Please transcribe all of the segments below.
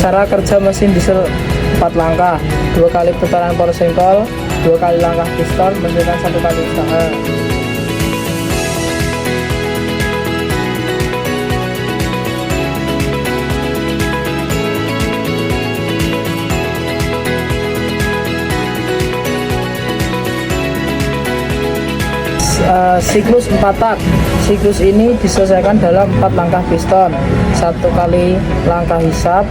Cara kerja mesin diesel 4 langkah, 2 kali putaran power sengkol, 2 kali langkah piston, menggunakan 1 kali usaha. Siklus 4 tak. Siklus ini diselesaikan dalam 4 langkah piston, 1 kali langkah hisap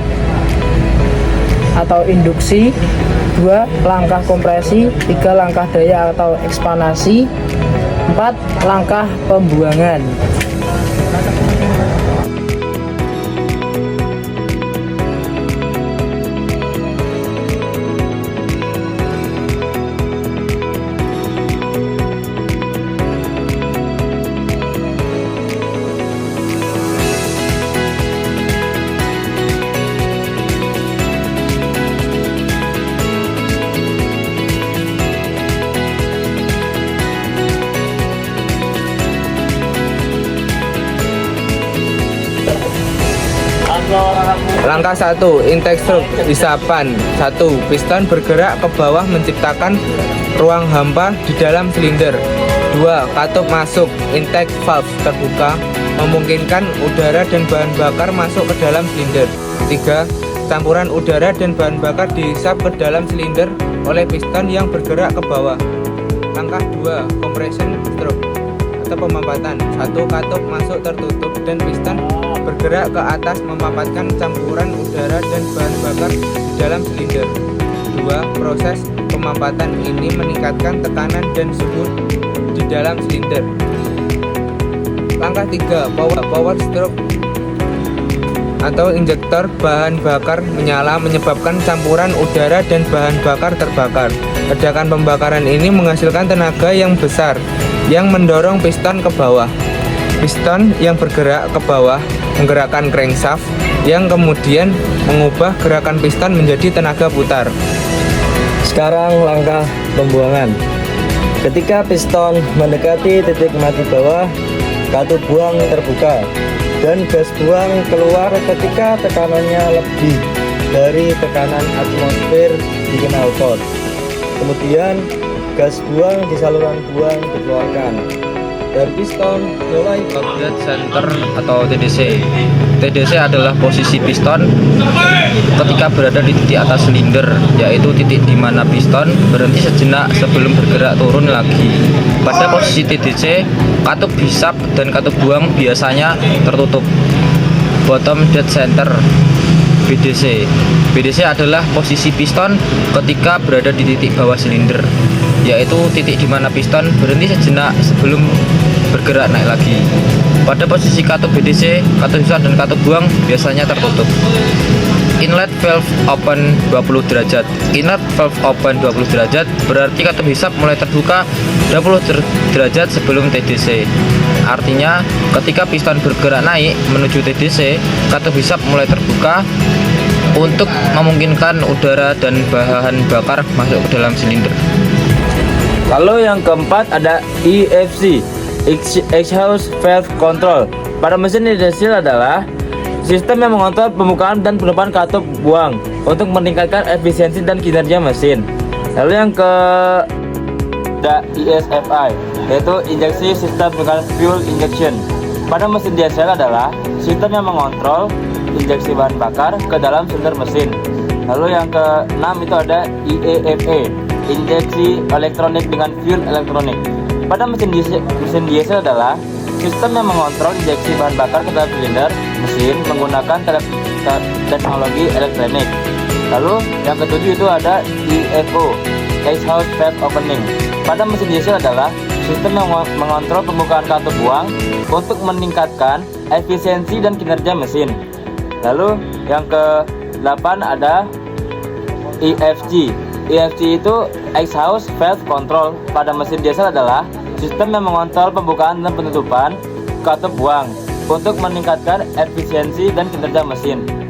atau induksi, 2 langkah kompresi, 3 langkah daya atau ekspansi, 4 langkah pembuangan. Langkah 1, intake stroke, hisapan. 1. Piston bergerak ke bawah menciptakan ruang hampa di dalam silinder. 2. Katup masuk, intake valve terbuka, memungkinkan udara dan bahan bakar masuk ke dalam silinder. 3. Campuran udara dan bahan bakar dihisap ke dalam silinder oleh piston yang bergerak ke bawah. Langkah 2, compression stroke atau pemampatan. 1. Katup masuk tertutup dan piston bergerak ke atas memampatkan campuran udara dan bahan bakar di dalam silinder. 2. Proses pemampatan ini meningkatkan tekanan dan suhu di dalam silinder. Langkah 3, power stroke atau injektor bahan bakar menyala menyebabkan campuran udara dan bahan bakar terbakar. Ledakan pembakaran ini menghasilkan tenaga yang besar yang mendorong piston ke bawah. Piston yang bergerak ke bawah menggerakkan crankshaft yang kemudian mengubah gerakan piston menjadi tenaga putar. Sekarang langkah pembuangan. Ketika piston mendekati titik mati bawah, katup buang terbuka dan gas buang keluar ketika tekanannya lebih dari tekanan atmosfer di knalpot. Kemudian gas buang di saluran buang dikeluarkan dan piston mulai Dead center atau TDC. TDC adalah posisi piston ketika berada di titik atas silinder, yaitu titik di mana piston berhenti sejenak sebelum bergerak turun lagi. Pada posisi TDC, katup hisap dan katup buang biasanya tertutup. Bottom dead center BDC. BDC adalah posisi piston ketika berada di titik bawah silinder, yaitu titik di mana piston berhenti sejenak sebelum bergerak naik lagi. Pada posisi katup BDC, katup hisap dan katup buang biasanya tertutup. Inlet valve open 20 derajat. Inlet valve open 20 derajat berarti katup hisap mulai terbuka 20 derajat sebelum TDC. Artinya, ketika piston bergerak naik menuju TDC, katup hisap mulai terbuka untuk memungkinkan udara dan bahan bakar masuk ke dalam silinder. Lalu yang keempat ada EFC, Exhaust Valve Control. Pada mesin diesel adalah sistem yang mengontrol pembukaan dan penutupan katup buang untuk meningkatkan efisiensi dan kinerja mesin. Lalu yang ke ESFI, yaitu injeksi sistem dengan fuel injection. Pada mesin diesel adalah sistem yang mengontrol injeksi bahan bakar ke dalam silinder mesin. Lalu yang ke-6 itu ada IEFA, injeksi elektronik dengan fuel elektronik. Pada mesin diesel adalah sistem yang mengontrol injeksi bahan bakar ke dalam silinder mesin menggunakan teknologi elektronik. Lalu yang ketujuh itu ada EFO, Exhaust Valve Opening. Pada mesin diesel adalah sistem yang mengontrol pembukaan katup buang untuk meningkatkan efisiensi dan kinerja mesin. Lalu yang ke-8 ada EFG. EFG itu Exhaust Valve Control. Pada mesin diesel adalah sistem yang mengontrol pembukaan dan penutupan katup buang untuk meningkatkan efisiensi dan kinerja mesin.